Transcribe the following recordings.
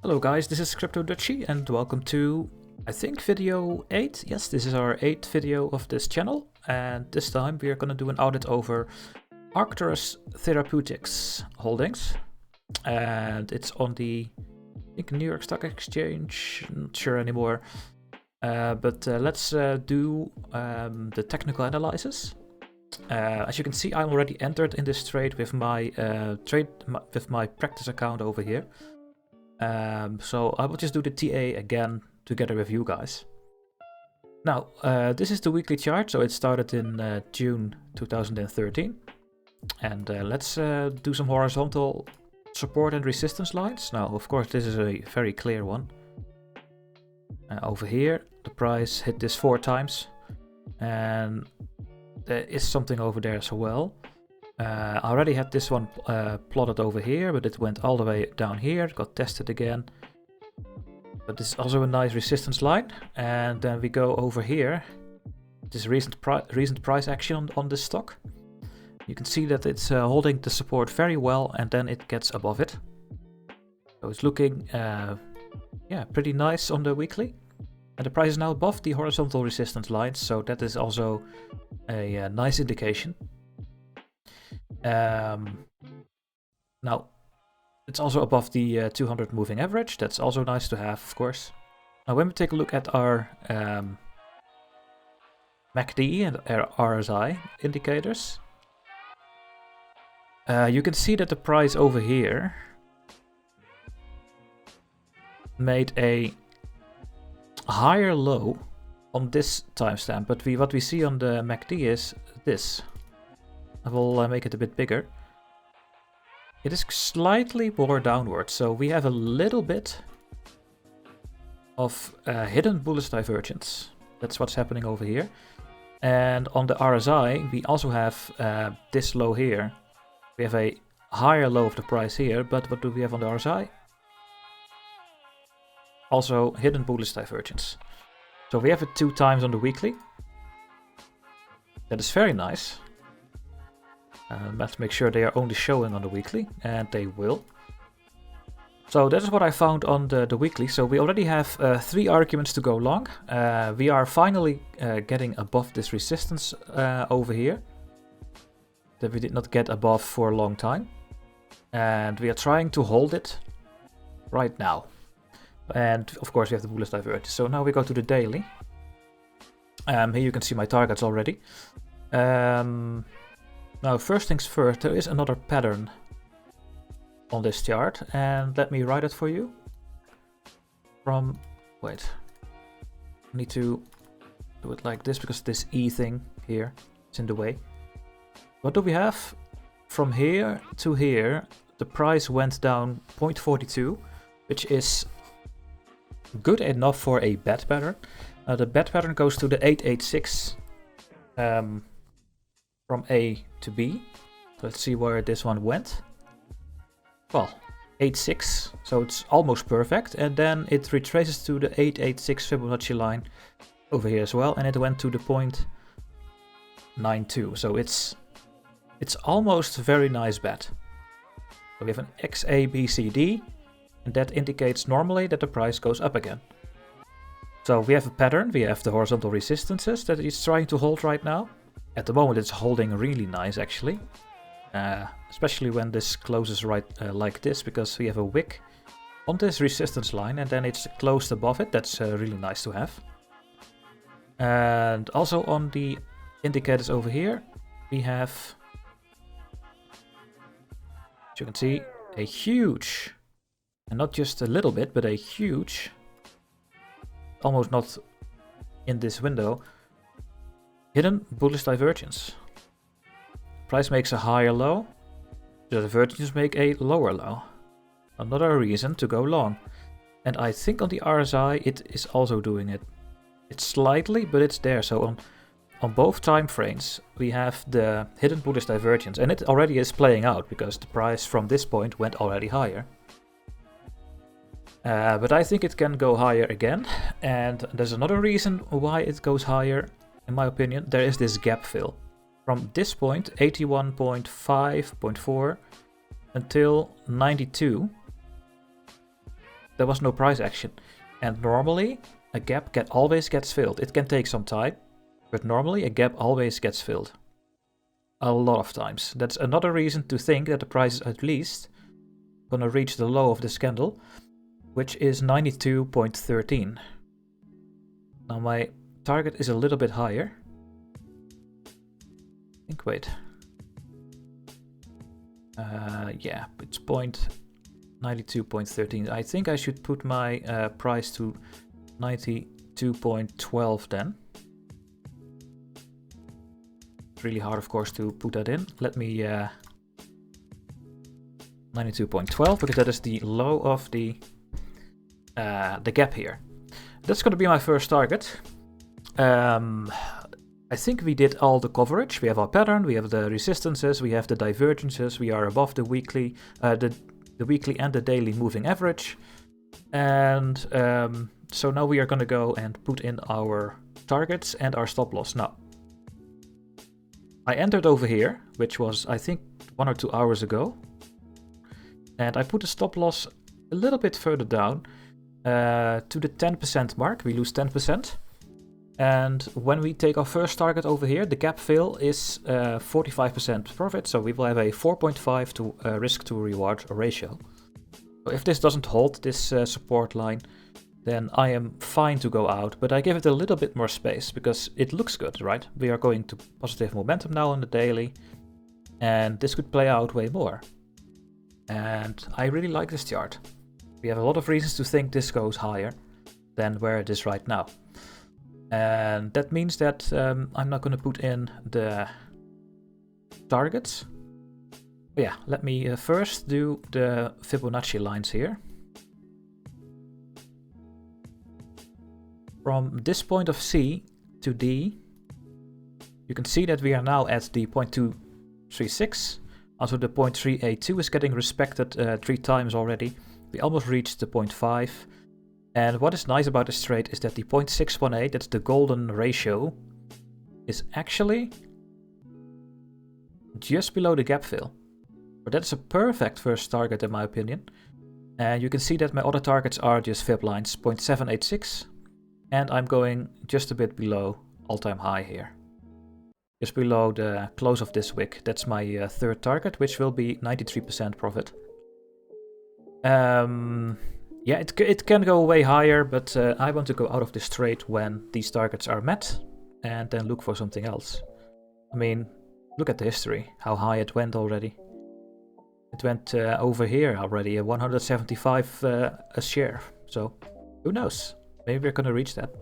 Hello guys, this is Crypto Dutchie and welcome to, I think, video 8. Yes, this is our 8th video of this channel, and this time we are going to do an audit over ARCTURUS Therapeutics Holdings, and it's on the, I think, New York Stock Exchange, not sure anymore, but let's do the technical analysis. As you can see, I'm already entered in this trade with my practice account over here. So I will just do the TA again together with you guys. Now, this is the weekly chart, so it started in June 2013. And let's do some horizontal support and resistance lines. Now, of course, this is a very clear one. Over here, the price hit this 4 times. And there is something over there as well. I already had this one plotted over here, but it went all the way down here, got tested again. But this is also a nice resistance line. And then we go over here. This recent price action on this stock. You can see that it's holding the support very well, and then it gets above it. So it's looking pretty nice on the weekly. And the price is now above the horizontal resistance lines, so that is also a nice indication. Now, it's also above the 200 moving average. That's also nice to have, of course. Now, when we take a look at our MACD and RSI indicators, you can see that the price over here made a higher low on this timestamp, but what we see on the MACD is this. I will make it a bit bigger. It is slightly more downward, so we have a little bit of hidden bullish divergence. That's what's happening over here. And on the RSI, we also have this low here. We have a higher low of the price here, but what do we have on the RSI? Also hidden bullish divergence. So we have it 2 times on the weekly. That is very nice. Let's make sure they are only showing on the weekly, and they will. So that is what I found on the weekly. So we already have 3 arguments to go long. We are finally getting above this resistance over here that we did not get above for a long time. And we are trying to hold it right now. And of course we have the bullish divergence. So now we go to the daily. Here you can see my targets already. Now, first things first, there is another pattern on this chart, and let me write it for you. Wait, I need to do it like this because this E thing here is in the way. What do we have? From here to here, the price went down 0.42, which is good enough for a bad pattern. The bad pattern goes to the 886. From A to B. Let's see where this one went. Well, 8.6, so it's almost perfect. And then it retraces to the 886 Fibonacci line over here as well, and it went to the 0.92. So it's almost a very nice bet. So we have an XABCD, and that indicates normally that the price goes up again. So we have a pattern. We have the horizontal resistances that it's trying to hold right now. At the moment it's holding really nice actually, especially when this closes right like this, because we have a wick on this resistance line and then it's closed above it. That's really nice to have. And also on the indicators over here, we have, as you can see, a huge, and not just a little bit, but a huge, almost not in this window, hidden bullish divergence. Price makes a higher low, the divergences make a lower low. Another reason to go long. And I think on the RSI it is also doing it. It's slightly, but it's there. So on both time frames we have the hidden bullish divergence, and it already is playing out because the price from this point went already higher. But I think it can go higher again, and there's another reason why it goes higher. In my opinion, there is this gap fill. From this point, 81.5.4 until 92. there was no price action. And normally a gap always gets filled. It can take some time, but normally a gap always gets filled. A lot of times. That's another reason to think that the price is at least gonna reach the low of this candle, which is 92.13. Now my target is a little bit higher. I think, wait. Yeah, it's 92.13. I think I should put my price to 92.12 then. It's really hard, of course, to put that in. Let me 92.12, because that is the low of the gap here. That's going to be my first target. I think we did all the coverage. We have our pattern, we have the resistances, we have the divergences, we are above the weekly, the weekly and the daily moving average. And so now we are going to go and put in our targets and our stop loss. Now, I entered over here, which was, I think, 1 or 2 hours ago. And I put a stop loss a little bit further down to the 10% mark. We lose 10%. And when we take our first target over here, the gap fill is 45% profit. So we will have a 4.5 to risk to reward ratio. So if this doesn't hold, this support line, then I am fine to go out. But I give it a little bit more space because it looks good, right? We are going to positive momentum now on the daily. And this could play out way more. And I really like this chart. We have a lot of reasons to think this goes higher than where it is right now. And that means that I'm not going to put in the targets. But yeah, let me first do the Fibonacci lines here. From this point of C to D, you can see that we are now at the 0.236. Also the 0.382 is getting respected 3 times already. We almost reached the 0.5. And what is nice about this trade is that the 0.618, that's the golden ratio, is actually just below the gap fill. But that's a perfect first target in my opinion. And you can see that my other targets are just fib lines, 0.786. And I'm going just a bit below all-time high here. Just below the close of this wick. That's my third target, which will be 93% profit. Yeah, it can go way higher, but I want to go out of this trade when these targets are met and then look for something else. I mean, look at the history, how high it went already. It went over here already, 175 a share. So who knows? Maybe we're going to reach that.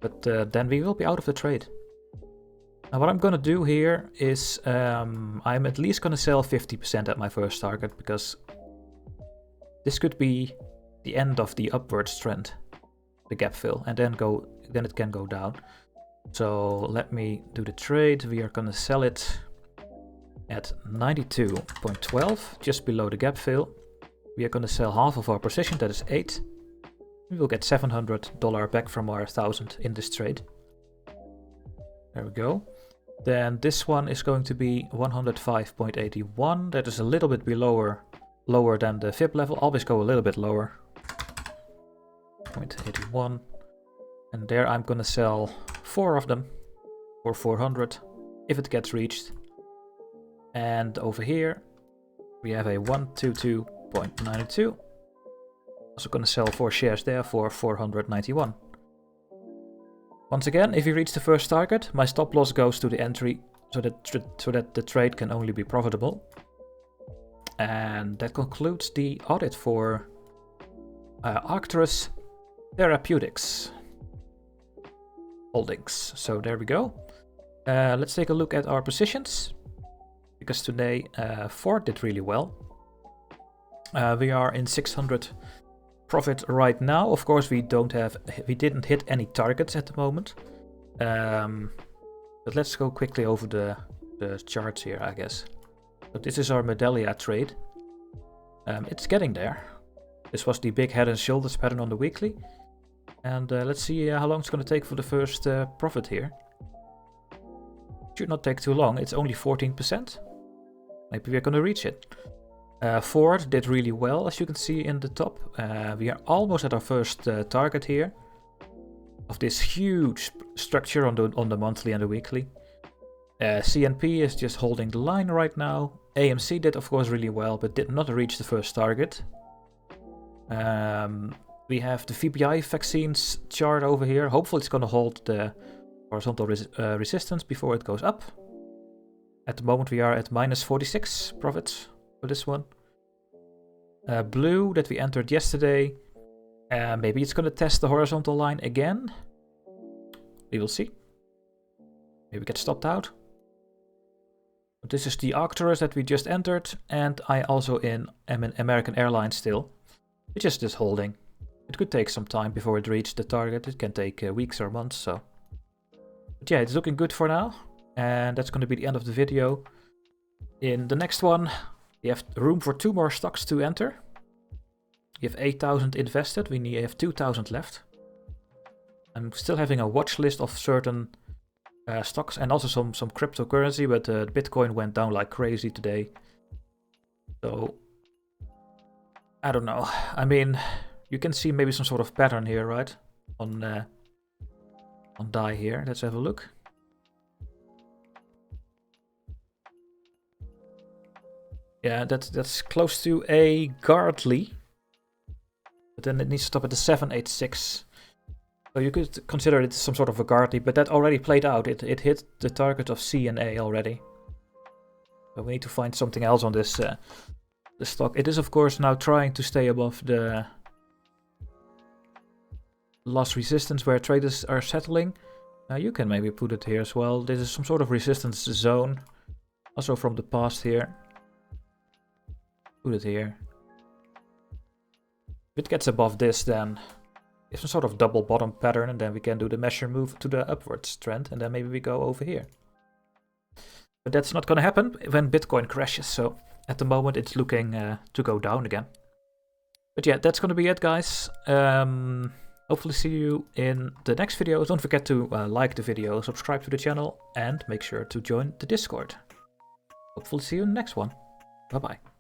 But then we will be out of the trade. Now what I'm going to do here is I'm at least going to sell 50% at my first target, because this could be the end of the upwards trend, the gap fill, and then it can go down. So let me do the trade. We are going to sell it at 92.12, just below the gap fill. We are going to sell half of our position, that is 8. We will get $700 back from our 1,000 in this trade. There we go. Then this one is going to be 105.81. That is a little bit lower than the fib level. Always go a little bit lower. 0.81. And there I'm gonna sell 4 of them for 400 if it gets reached. And over here we have a 122.92. Also gonna sell 4 shares there for 491. Once again, if you reach the first target, my stop loss goes to the entry so that the trade can only be profitable. And that concludes the audit for ARCTURUS Therapeutics Holdings. So there we go. Let's take a look at our positions, because today 4 did really well. We are in 600 profit right now. Of course, we didn't hit any targets at the moment. But let's go quickly over the charts here, I guess. So this is our Medallia trade. It's getting there. This was the big head and shoulders pattern on the weekly. And let's see how long it's going to take for the first profit here. Should not take too long. It's only 14%. Maybe we're going to reach it. Ford did really well, as you can see in the top. We are almost at our first target here of this huge structure on the monthly and the weekly. CNP is just holding the line right now. AMC did of course really well, but did not reach the first target. We have the VBI vaccines chart over here. Hopefully it's going to hold the horizontal resistance before it goes up. At the moment we are at minus 46 profits for this one. Blue that we entered yesterday. Maybe it's going to test the horizontal line again. We will see. Maybe get stopped out. But this is the ARCTURUS that we just entered, and I also am in American Airlines still, which is just holding. It could take some time before it reaches the target. It can take weeks or months, so. But yeah, it's looking good for now, and that's going to be the end of the video. In the next one, we have room for 2 more stocks to enter. We have 8,000 invested, we have 2,000 left. I'm still having a watch list of certain stocks and also some cryptocurrency, but Bitcoin went down like crazy today. So, I don't know. I mean, you can see maybe some sort of pattern here, right? On DAI here. Let's have a look. Yeah, that's close to a gartley. But then it needs to stop at the 786. So you could consider it some sort of a gartley, but that already played out. It hit the target of C and A already. So we need to find something else on this the stock. It is of course now trying to stay above the last resistance where traders are settling. You can maybe put it here as well. This is some sort of resistance zone. Also from the past here. Put it here. If it gets above this, then it's some sort of double bottom pattern, and then we can do the measure move to the upwards trend, and then maybe we go over here. But that's not going to happen when Bitcoin crashes, so at the moment it's looking to go down again. But yeah, that's going to be it, guys. Hopefully see you in the next video. Don't forget to like the video, subscribe to the channel, and make sure to join the Discord. Hopefully see you in the next one. Bye-bye.